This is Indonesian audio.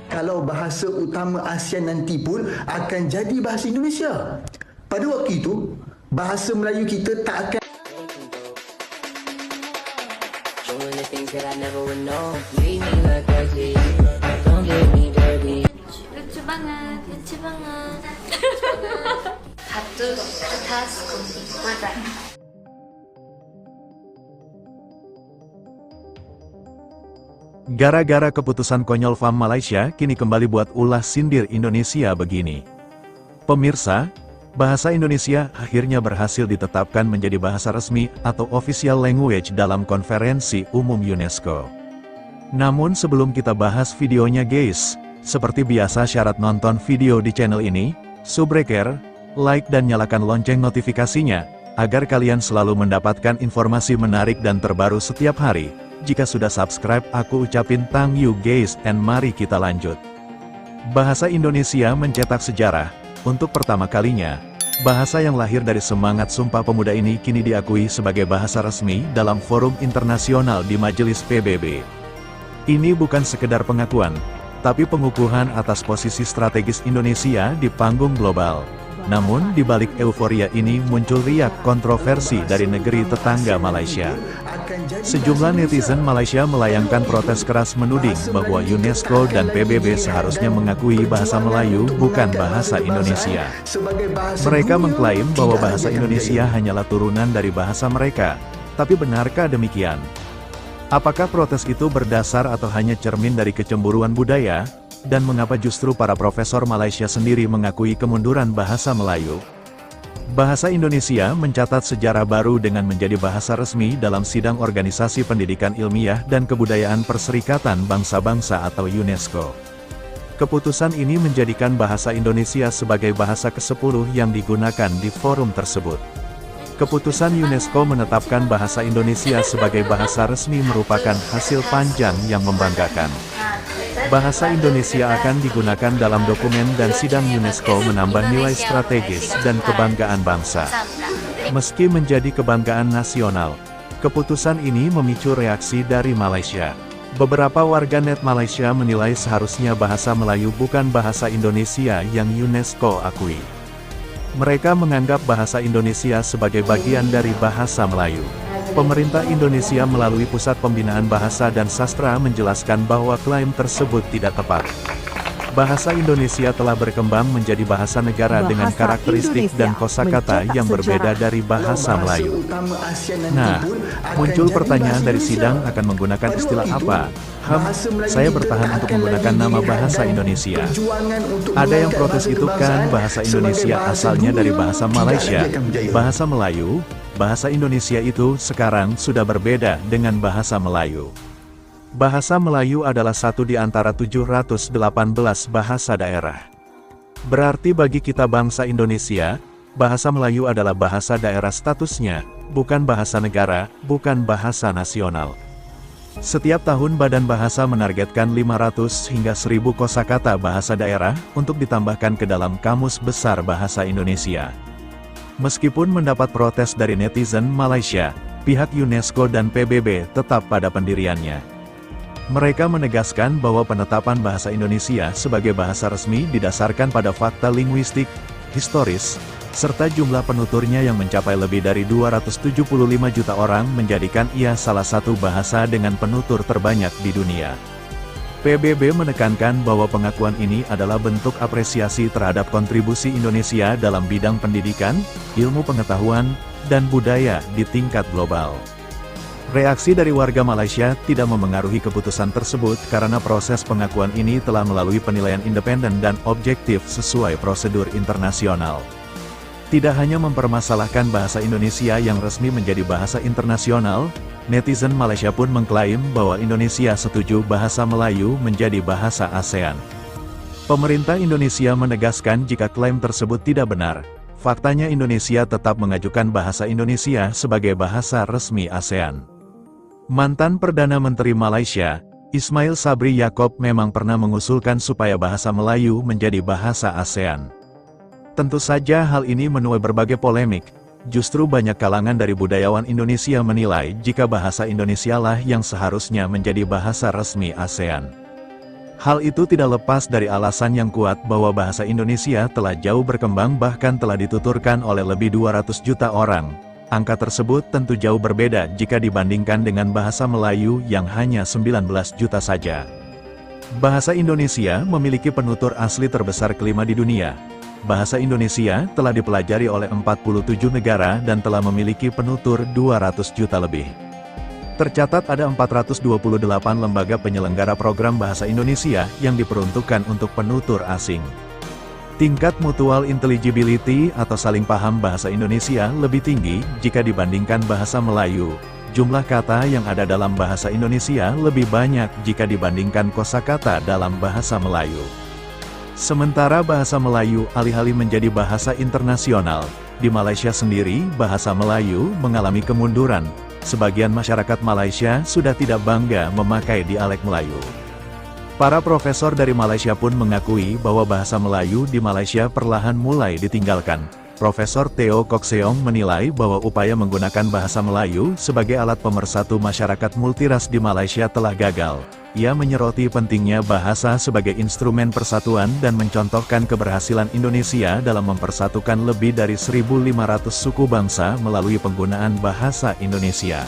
Kalau bahasa utama ASEAN nanti pun akan jadi bahasa Indonesia. Pada waktu itu, bahasa Melayu kita tak akan lucu banget, lucu banget. Satu tas kunci mata. Gara-gara keputusan konyol FAM Malaysia kini kembali buat ulah sindir Indonesia begini. Pemirsa, bahasa Indonesia akhirnya berhasil ditetapkan menjadi bahasa resmi atau official language dalam konferensi umum UNESCO. Namun sebelum kita bahas videonya guys, seperti biasa syarat nonton video di channel ini, subscribe, like dan nyalakan lonceng notifikasinya, agar kalian selalu mendapatkan informasi menarik dan terbaru setiap hari. Jika sudah subscribe, aku ucapin thank you guys, and mari kita lanjut. Bahasa Indonesia mencetak sejarah. Untuk pertama kalinya, bahasa yang lahir dari semangat Sumpah Pemuda ini kini diakui sebagai bahasa resmi dalam forum internasional di Majelis PBB. Ini bukan sekedar pengakuan, tapi pengukuhan atas posisi strategis Indonesia di panggung global. Namun, di balik euforia ini muncul riak kontroversi dari negeri tetangga Malaysia. Sejumlah netizen Malaysia melayangkan protes keras menuding bahwa UNESCO dan PBB seharusnya mengakui bahasa Melayu bukan bahasa Indonesia. Mereka mengklaim bahwa bahasa Indonesia hanyalah turunan dari bahasa mereka. Tapi benarkah demikian? Apakah protes itu berdasar atau hanya cermin dari kecemburuan budaya? Dan mengapa justru para profesor Malaysia sendiri mengakui kemunduran bahasa Melayu? Bahasa Indonesia mencatat sejarah baru dengan menjadi bahasa resmi dalam sidang Organisasi Pendidikan Ilmiah dan Kebudayaan Perserikatan Bangsa-Bangsa atau UNESCO. Keputusan ini menjadikan bahasa Indonesia sebagai bahasa ke-10 yang digunakan di forum tersebut. Keputusan UNESCO menetapkan bahasa Indonesia sebagai bahasa resmi merupakan hasil panjang yang membanggakan. Bahasa Indonesia akan digunakan dalam dokumen dan sidang UNESCO menambah nilai strategis dan kebanggaan bangsa. Meski menjadi kebanggaan nasional, keputusan ini memicu reaksi dari Malaysia. Beberapa warganet Malaysia menilai seharusnya bahasa Melayu bukan bahasa Indonesia yang UNESCO akui. Mereka menganggap bahasa Indonesia sebagai bagian dari bahasa Melayu. Pemerintah Indonesia melalui Pusat Pembinaan Bahasa dan Sastra menjelaskan bahwa klaim tersebut tidak tepat. Bahasa Indonesia telah berkembang menjadi bahasa negara dengan karakteristik dan kosakata yang berbeda dari bahasa Melayu. Nah, muncul pertanyaan dari sidang akan menggunakan istilah apa? Saya bertahan untuk menggunakan nama bahasa Indonesia. Ada yang protes itu kan bahasa Indonesia asalnya dari bahasa Malaysia, bahasa Melayu. Bahasa Indonesia itu sekarang sudah berbeda dengan bahasa Melayu. Bahasa Melayu adalah satu di antara 718 bahasa daerah. Berarti bagi kita bangsa Indonesia, bahasa Melayu adalah bahasa daerah statusnya, bukan bahasa negara, bukan bahasa nasional. Setiap tahun Badan Bahasa menargetkan 500 hingga 1000 kosakata bahasa daerah untuk ditambahkan ke dalam Kamus Besar Bahasa Indonesia. Meskipun mendapat protes dari netizen Malaysia, pihak UNESCO dan PBB tetap pada pendiriannya. Mereka menegaskan bahwa penetapan bahasa Indonesia sebagai bahasa resmi didasarkan pada fakta linguistik, historis, serta jumlah penuturnya yang mencapai lebih dari 275 juta orang menjadikan ia salah satu bahasa dengan penutur terbanyak di dunia. PBB menekankan bahwa pengakuan ini adalah bentuk apresiasi terhadap kontribusi Indonesia dalam bidang pendidikan, ilmu pengetahuan, dan budaya di tingkat global. Reaksi dari warga Malaysia tidak memengaruhi keputusan tersebut karena proses pengakuan ini telah melalui penilaian independen dan objektif sesuai prosedur internasional. Tidak hanya mempermasalahkan bahasa Indonesia yang resmi menjadi bahasa internasional, netizen Malaysia pun mengklaim bahwa Indonesia setuju bahasa Melayu menjadi bahasa ASEAN. Pemerintah Indonesia menegaskan jika klaim tersebut tidak benar. Faktanya Indonesia tetap mengajukan bahasa Indonesia sebagai bahasa resmi ASEAN. Mantan Perdana Menteri Malaysia, Ismail Sabri Yaakob memang pernah mengusulkan supaya bahasa Melayu menjadi bahasa ASEAN. Tentu saja hal ini menuai berbagai polemik, Justru banyak kalangan dari budayawan Indonesia menilai jika bahasa Indonesialah yang seharusnya menjadi bahasa resmi ASEAN. Hal itu tidak lepas dari alasan yang kuat bahwa bahasa Indonesia telah jauh berkembang bahkan telah dituturkan oleh lebih 200 juta orang. Angka tersebut tentu jauh berbeda jika dibandingkan dengan bahasa Melayu yang hanya 19 juta saja. Bahasa Indonesia memiliki penutur asli terbesar kelima di dunia. Bahasa Indonesia telah dipelajari oleh 47 negara dan telah memiliki penutur 200 juta lebih. Tercatat ada 428 lembaga penyelenggara program bahasa Indonesia yang diperuntukkan untuk penutur asing. Tingkat mutual intelligibility atau saling paham bahasa Indonesia lebih tinggi jika dibandingkan bahasa Melayu. Jumlah kata yang ada dalam bahasa Indonesia lebih banyak jika dibandingkan kosakata dalam bahasa Melayu. Sementara bahasa Melayu alih-alih menjadi bahasa internasional, di Malaysia sendiri bahasa Melayu mengalami kemunduran. Sebagian masyarakat Malaysia sudah tidak bangga memakai dialek Melayu. Para profesor dari Malaysia pun mengakui bahwa bahasa Melayu di Malaysia perlahan mulai ditinggalkan. Profesor Theo Kokseong menilai bahwa upaya menggunakan bahasa Melayu sebagai alat pemersatu masyarakat multiras di Malaysia telah gagal. Ia menyoroti pentingnya bahasa sebagai instrumen persatuan dan mencontohkan keberhasilan Indonesia dalam mempersatukan lebih dari 1.500 suku bangsa melalui penggunaan bahasa Indonesia.